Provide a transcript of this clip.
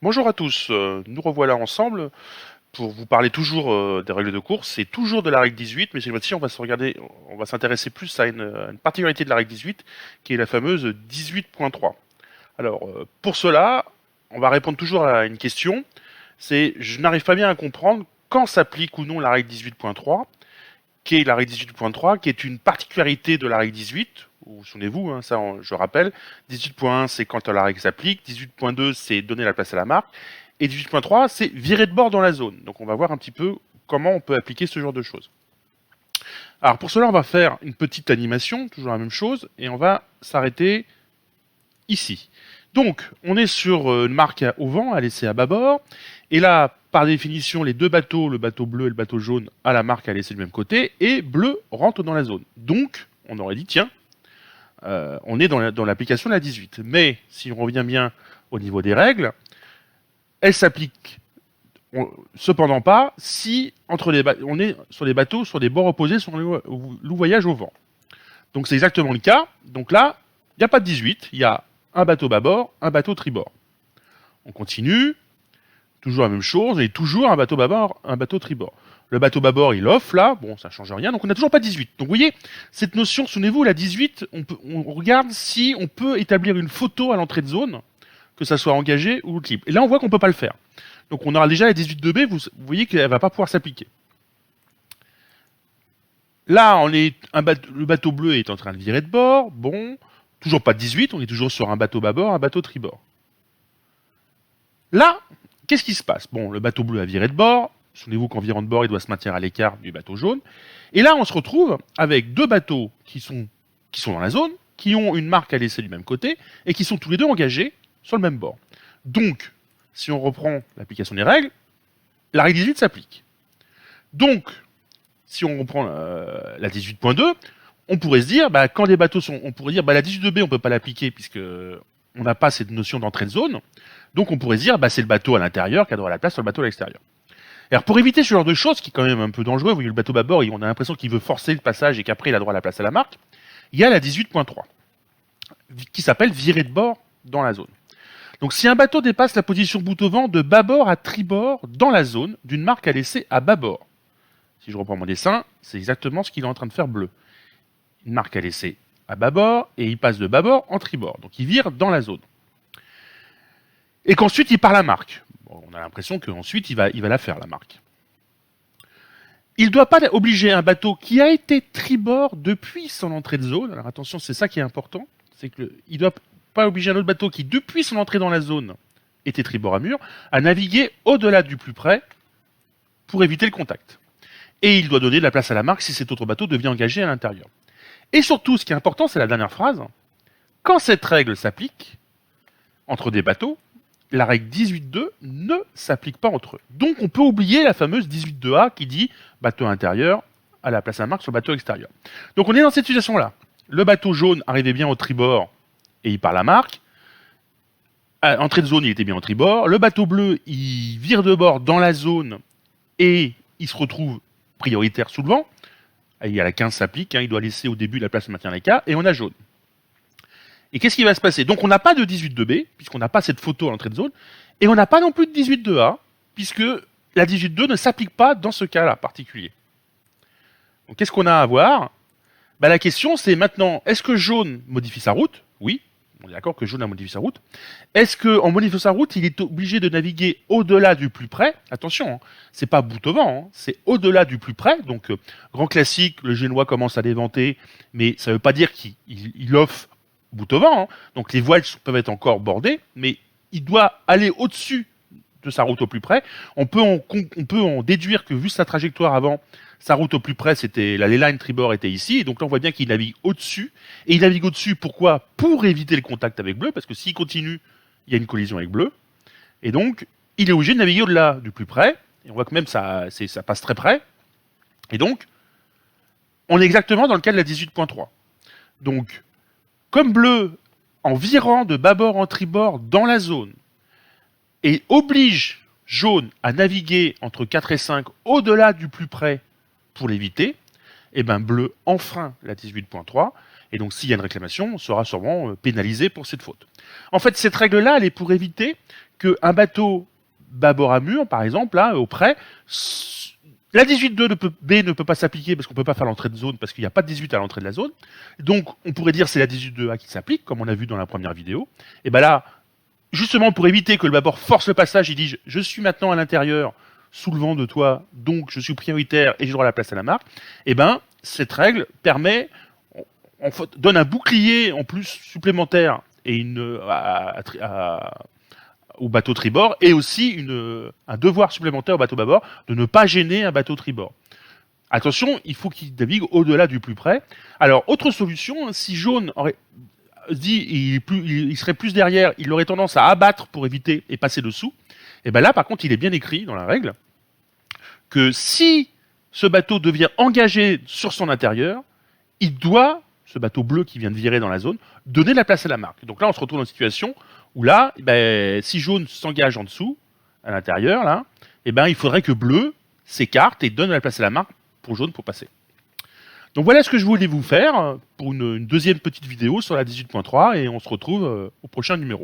Bonjour à tous, nous revoilà ensemble pour vous parler toujours des règles de course et toujours de la règle 18, mais cette fois-ci on va s'intéresser plus à une particularité de la règle 18 qui est la fameuse 18.3. Alors pour cela, on va répondre toujours à une question, c'est je n'arrive pas bien à comprendre quand s'applique ou non la règle 18.3, qui est la règle 18.3, qui est une particularité de la règle 18, ou souvenez-vous, hein, je rappelle, 18.1 c'est quand la règle s'applique, 18.2 c'est donner la place à la marque, et 18.3 c'est virer de bord dans la zone. Donc on va voir un petit peu comment on peut appliquer ce genre de choses. Alors pour cela on va faire une petite animation, toujours la même chose, et on va s'arrêter ici. Donc on est sur une marque au vent à laisser à bâbord, et là par définition les deux bateaux, le bateau bleu et le bateau jaune, à la marque à laisser du même côté, et bleu rentre dans la zone. Donc on aurait dit tiens, on est dans l'application de la 18. Mais si on revient bien au niveau des règles, elle s'applique cependant pas si on est sur les bateaux sur des bords opposés sur le voyage au vent. Donc c'est exactement le cas. Donc là, il n'y a pas de 18, il y a un bateau bâbord, un bateau tribord. On continue, toujours la même chose, et toujours un bateau bâbord, un bateau tribord. Le bateau bâbord, il offre là, bon, ça change rien, donc on n'a toujours pas 18. Donc vous voyez, cette notion, souvenez-vous, la 18, on regarde si on peut établir une photo à l'entrée de zone, que ça soit engagé ou libre. Et là, on voit qu'on ne peut pas le faire. Donc on aura déjà la 18-2B, vous voyez qu'elle ne va pas pouvoir s'appliquer. Là, le bateau bleu est en train de virer de bord, bon, toujours pas de 18, on est toujours sur un bateau bâbord, un bateau tribord. Là, qu'est-ce qui se passe? Bon, le bateau bleu a viré de bord, souvenez-vous qu'en virant de bord, il doit se maintenir à l'écart du bateau jaune. Et là, on se retrouve avec deux bateaux qui sont dans la zone, qui ont une marque à laisser du même côté, et qui sont tous les deux engagés sur le même bord. Donc, si on reprend l'application des règles, la règle 18 s'applique. Donc, si on reprend la 18.2, on pourrait se dire, bah, quand les bateaux sont... On pourrait dire, bah, la 18.2b, on ne peut pas l'appliquer, puisque on n'a pas cette notion d'entrée de zone. Donc on pourrait se dire, bah, c'est le bateau à l'intérieur qui a droit à la place sur le bateau à l'extérieur. Alors pour éviter ce genre de choses, qui est quand même un peu dangereux, vous voyez le bateau bâbord, on a l'impression qu'il veut forcer le passage et qu'après il a droit à la place à la marque, il y a la 18.3, qui s'appelle virer de bord dans la zone. Donc si un bateau dépasse la position bout au vent de bâbord à tribord dans la zone d'une marque à laisser à bâbord, si je reprends mon dessin, c'est exactement ce qu'il est en train de faire bleu. Une marque à laisser à bâbord et il passe de bâbord en tribord, donc il vire dans la zone. Et qu'ensuite il part la marque. Bon, on a l'impression qu'ensuite il va la faire la marque. Il ne doit pas obliger un bateau qui a été tribord depuis son entrée de zone. Alors attention, c'est ça qui est important, c'est qu'il ne doit pas obliger un autre bateau qui depuis son entrée dans la zone était tribord à mur à naviguer au-delà du plus près pour éviter le contact. Et il doit donner de la place à la marque si cet autre bateau devient engagé à l'intérieur. Et surtout, ce qui est important, c'est la dernière phrase. Quand cette règle s'applique entre des bateaux, la règle 18.2 ne s'applique pas entre eux. Donc on peut oublier la fameuse 18.2a qui dit bateau intérieur à la place à la marque sur le bateau extérieur. Donc on est dans cette situation-là. Le bateau jaune arrivait bien au tribord et il part la marque. À entrée de zone, il était bien au tribord. Le bateau bleu, il vire de bord dans la zone et il se retrouve prioritaire sous le vent. Il y a la 15 s'applique, il doit laisser au début la place de maintien à l'écart, et on a jaune. Et qu'est-ce qui va se passer? Donc on n'a pas de 18.2b, puisqu'on n'a pas cette photo à l'entrée de zone, et on n'a pas non plus de 18.2a, puisque la 18.2 ne s'applique pas dans ce cas-là particulier. Donc qu'est-ce qu'on a à voir? La question c'est maintenant, est-ce que jaune modifie sa route? Oui, on est d'accord que jaune a modifié sa route. Est-ce qu'en modifiant sa route, il est obligé de naviguer au-delà du plus près? Attention, c'est pas bout au vent, c'est au-delà du plus près. Donc, grand classique, le génois commence à déventer, mais ça ne veut pas dire qu'il offre bout au vent. Donc, les voiles peuvent être encore bordées, mais il doit aller au-dessus de sa route au plus près. On peut en déduire que, vu sa trajectoire avant, sa route au plus près, c'était la leyline tribord était ici, et donc là on voit bien qu'il navigue au-dessus. Et il navigue au-dessus, pourquoi? Pour éviter le contact avec bleu, parce que s'il continue, il y a une collision avec bleu. Et donc, il est obligé de naviguer au-delà du plus près. Et on voit que même ça passe très près. Et donc, on est exactement dans le cas de la 18.3. Donc, comme bleu, en virant de bâbord en tribord dans la zone, et oblige jaune à naviguer entre 4 et 5 au-delà du plus près pour l'éviter, et ben bleu enfreint la 18.3 Et donc, s'il y a une réclamation, on sera sûrement pénalisé pour cette faute. En fait, cette règle-là, elle est pour éviter qu'un bateau bâbord à mur, par exemple, là, au près, la 18.2 B ne peut pas s'appliquer parce qu'on ne peut pas faire l'entrée de zone parce qu'il n'y a pas de 18 à l'entrée de la zone. Donc, on pourrait dire que c'est la 18.2A qui s'applique, comme on a vu dans la première vidéo. Et bien là, justement, pour éviter que le bâbord force le passage, il dit « Je suis maintenant à l'intérieur, sous le vent de toi, donc je suis prioritaire et j'ai droit à la place à la marque », et ben cette règle permet, en fait, donne un bouclier en plus supplémentaire et au bateau tribord, et aussi un devoir supplémentaire au bateau bâbord de ne pas gêner un bateau tribord. Attention, il faut qu'il navigue au-delà du plus près. Alors, autre solution, si jaune aurait dit il serait plus derrière, il aurait tendance à abattre pour éviter et passer dessous, et bien là, par contre, il est bien écrit dans la règle que si ce bateau devient engagé sur son intérieur, il doit, ce bateau bleu qui vient de virer dans la zone, donner la place à la marque. Donc là, on se retrouve dans une situation où là, si jaune s'engage en dessous, à l'intérieur, là, il faudrait que bleu s'écarte et donne la place à la marque pour jaune pour passer. Donc voilà ce que je voulais vous faire pour une deuxième petite vidéo sur la 18.3 et on se retrouve au prochain numéro.